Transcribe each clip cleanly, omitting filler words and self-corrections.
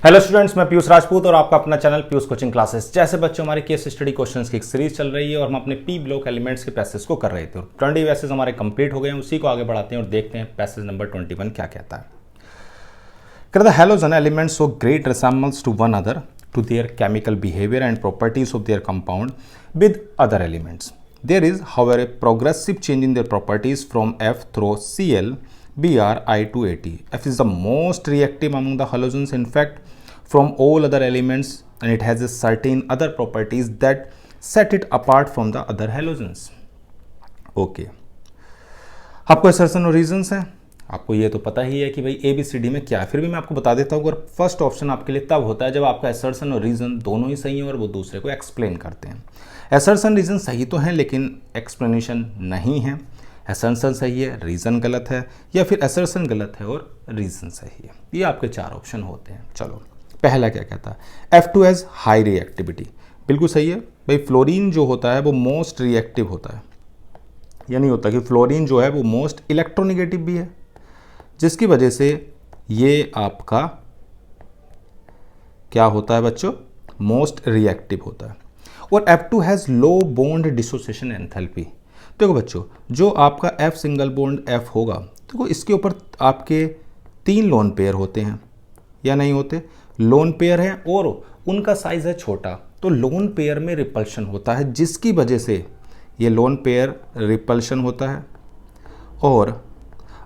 Hello students, मैं पीयूष राजपूत और आपका अपना चैनल पीयूष कोचिंग क्लासेस। जैसे बच्चों हमारे केस स्टडी क्वेश्चंस की एक सीरीज चल रही है और हम अपने पी ब्लॉक एलिमेंट्स के पैसेज को कर रहे थे और 20 पैसेज हमारे कंप्लीट हो गए हैं। उसी को आगे बढ़ाते हैं और देखते हैं पैसेज नंबर 21 क्या कहता है। कहता है halogen elements show great resemblance to one other to their chemical behaviour and properties of their compound with other elements. There is however a progressive change in their properties from F through Cl Br to At. F is the most reactive among the halogens, in fact, from all other elements, and it has a certain other properties that set it apart from the other halogens. Okay. आपको assertion और reasons है, आपको ये तो पता ही है कि भाई ABCD में क्या है, फिर भी मैं आपको बता देता हूँ। अगर फर्स्ट ऑप्शन आपके लिए तब होता है जब आपका assertion और reason दोनों ही सही हैं और वो दूसरे को एक्सप्लेन करते हैं। assertion reason सही तो हैं लेकिन एक्सप्लेनेशन नहीं है। असर्शन सही है, रीज़न गलत है, या फिर असर्शन गलत है और रीज़न सही है। ये आपके चार ऑप्शन होते हैं। चलो पहला क्या कहता है, F2 हैज़ हाई रिएक्टिविटी। बिल्कुल सही है भाई। फ्लोरीन जो होता है वो मोस्ट रिएक्टिव होता है, या नहीं होता कि फ्लोरीन जो है वो मोस्ट इलेक्ट्रोनेगेटिव भी है, जिसकी वजह से ये आपका क्या होता है बच्चों, मोस्ट रिएक्टिव होता है। और F2 has low bond dissociation enthalpy. देखो बच्चों, जो आपका F सिंगल बॉन्ड F होगा, देखो इसके ऊपर आपके 3 लोन पेयर होते हैं या नहीं होते। लोन पेयर हैं और उनका साइज है छोटा, तो लोन पेयर में रिपल्शन होता है, जिसकी वजह से ये लोन पेयर रिपल्शन होता है। और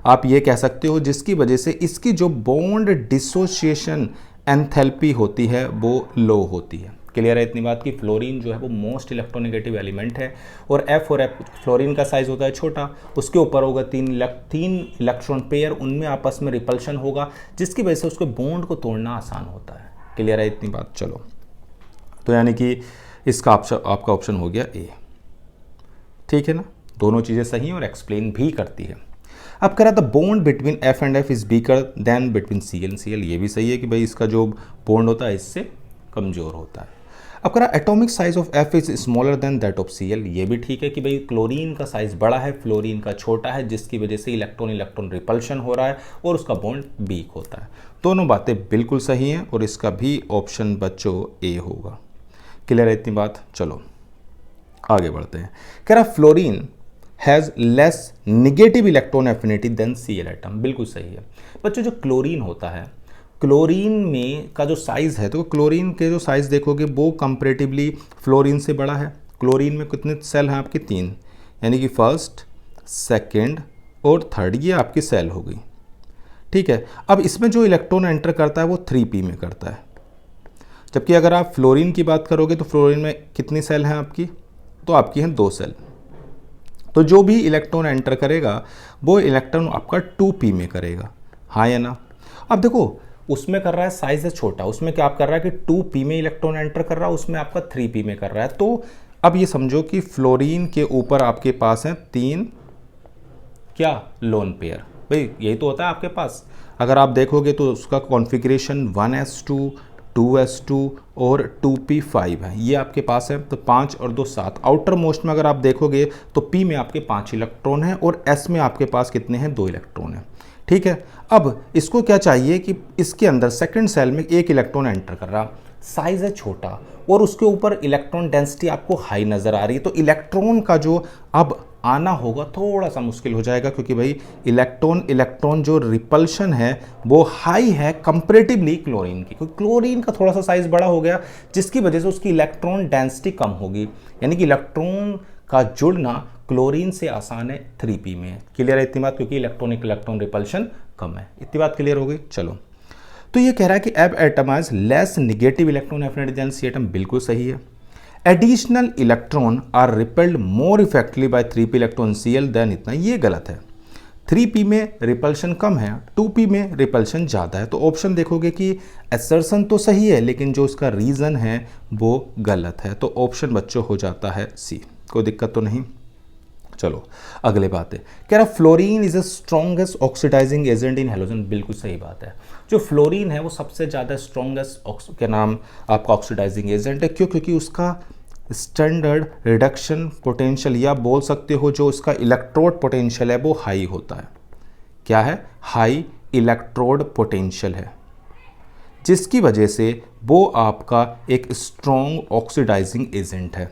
आप ये कह सकते हो जिसकी वजह से इसकी जो बॉन्ड डिसोसिएशन एंथैल्पी होती है वो लो होती है। क्लियर है इतनी बात कि फ्लोरीन जो है वो मोस्ट इलेक्ट्रोनेगेटिव एलिमेंट है और F फ्लोरीन का साइज होता है छोटा, उसके ऊपर होगा 3 इलेक्ट्रॉन पेयर, उनमें आपस में रिपल्शन होगा, जिसकी वजह से उसके बॉन्ड को तोड़ना आसान होता है। क्लियर है इतनी बात। चलो तो यानी कि इसका आपका ऑप्शन हो गया ए। ठीक है ना, दोनों चीज़ें सही हैं और एक्सप्लेन भी करती है। अब कह रहा था bond between F and F is weaker then between Cl and Cl। ये भी सही है कि भाई इसका जो बॉन्ड होता है इससे कमज़ोर होता है। अब कह रहा atomic size of F is smaller than that of Cl। ये भी ठीक है कि भाई क्लोरीन का साइज बड़ा है, फ्लोरीन का छोटा है, जिसकी वजह से इलेक्ट्रॉन रिपल्शन हो रहा है और उसका बॉन्ड वीक होता है। दोनों बातें बिल्कुल सही हैं और इसका भी ऑप्शन बच्चों ए होगा। क्लियर है इतनी बात। चलो आगे बढ़ते हैं। कह रहा fluorine has less negative electron affinity than Cl atom. बिल्कुल सही है बच्चों। जो क्लोरीन होता है, क्लोरीन में का जो साइज़ है, तो क्लोरीन के जो साइज़ देखोगे वो कंपैरेटिवली फ्लोरीन से बड़ा है। क्लोरीन में कितने सेल हैं आपके, 3, यानी कि फर्स्ट, सेकंड और थर्ड, ये आपकी सेल हो गई। ठीक है। अब इसमें जो इलेक्ट्रॉन एंटर करता है वो 3p में करता है, जबकि अगर आप फ्लोरीन की बात करोगे तो फ्लोरीन में कितनी सेल हैं आपकी, तो आपकी हैं 2 सेल। तो जो भी इलेक्ट्रॉन एंटर करेगा वो इलेक्ट्रॉन आपका 2p में करेगा, हाँ या ना। अब देखो उसमें कर रहा है साइज है छोटा, उसमें क्या आप कर रहा है कि 2p में इलेक्ट्रॉन एंटर कर रहा है, उसमें आपका 3p में कर रहा है। तो अब ये समझो कि फ्लोरीन के ऊपर आपके पास है 3 क्या लोन पेयर। भाई यही तो होता है आपके पास। अगर आप देखोगे तो उसका कॉन्फ़िगरेशन 1s2 2s2 और 2p5 है, ये आपके पास है। तो 5 और 2 7। आउटर मोस्ट में अगर आप देखोगे तो p में आपके 5 इलेक्ट्रॉन हैं और s में आपके पास कितने हैं, 2 इलेक्ट्रॉन हैं। ठीक है। अब इसको क्या चाहिए कि इसके अंदर सेकंड सेल में 1 इलेक्ट्रॉन एंटर कर रहा, साइज है छोटा और उसके ऊपर इलेक्ट्रॉन डेंसिटी आपको हाई नज़र आ रही है, तो इलेक्ट्रॉन का जो अब आना होगा थोड़ा सा मुश्किल हो जाएगा, क्योंकि भाई इलेक्ट्रॉन जो रिपल्शन है वो हाई है कंपैरेटिवली क्लोरीन की, क्योंकि क्लोरीन का थोड़ा सा साइज बड़ा हो गया, जिसकी वजह से उसकी इलेक्ट्रॉन डेंसिटी कम होगी, यानी कि इलेक्ट्रॉन का जुड़ना क्लोरीन से आसान है 3p में। क्लियर है इतनी बात, क्योंकि इलेक्ट्रॉन रिपल्शन कम है। इतनी बात क्लियर हो गई। चलो तो ये कह रहा है कि F atom has less negative electron affinity than C atom. बिल्कुल सही है। Additional electron are repelled more effectively by 3p electron Cl than इतना। ये गलत है। 3p में रिपल्शन कम है, 2p में रिपल्शन ज़्यादा है। तो ऑप्शन देखोगे कि असर्शन तो सही है लेकिन जो उसका रीज़न है वो गलत है। तो ऑप्शन बच्चों हो जाता है सी। कोई दिक्कत तो नहीं। चलो अगले बात है। कह रहा fluorine is the strongest oxidising agent in halogen. बिल्कुल सही बात है। जो फ्लोरीन है वो सबसे ज़्यादा स्ट्रॉन्गेस्ट के नाम आपका ऑक्सीडाइजिंग एजेंट है। क्यों? क्योंकि उसका स्टैंडर्ड रिडक्शन पोटेंशियल, या बोल सकते हो जो इसका इलेक्ट्रोड पोटेंशियल है वो हाई होता है। क्या है? हाई इलेक्ट्रोड पोटेंशियल है, जिसकी वजह से वो आपका एक स्ट्रॉन्ग ऑक्सीडाइजिंग एजेंट है।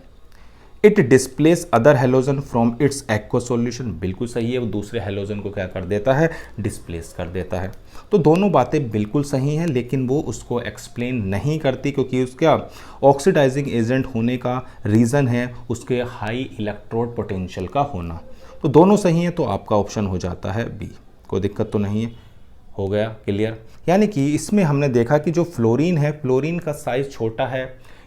It displace other halogen from its aqua solution, बिल्कुल सही है, वो दूसरे हेलोजन को क्या कर देता है, डिस्प्लेस कर देता है। तो दोनों बातें बिल्कुल सही हैं, लेकिन वो उसको एक्सप्लेन नहीं करती, क्योंकि उसका ऑक्सीडाइजिंग एजेंट होने का रीज़न है उसके हाई इलेक्ट्रोड पोटेंशियल का होना। तो दोनों सही हैं, तो आपका ऑप्शन हो जाता है बी। कोई दिक्कत तो नहीं है, हो गया क्लियर। यानी कि इसमें हमने देखा कि जो फ्लोरीन है, फ्लोरीन का साइज़ छोटा है,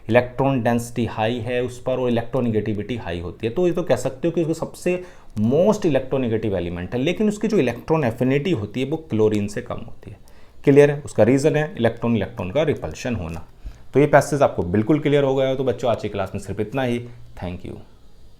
इलेक्ट्रॉन डेंसिटी हाई है उस पर, और इलेक्ट्रोनिगेटिविटी हाई होती है। तो ये तो कह सकते हो कि उसको सबसे मोस्ट इलेक्ट्रोनिगेटिव एलिमेंट है, लेकिन उसकी जो इलेक्ट्रॉन एफिनिटी होती है वो क्लोरीन से कम होती है। क्लियर है, उसका रीज़न है इलेक्ट्रॉन इलेक्ट्रॉन का रिपल्शन होना। तो ये पैसेज आपको बिल्कुल क्लियर हो गया हो। तो बच्चों आज की क्लास में सिर्फ इतना ही। Thank you.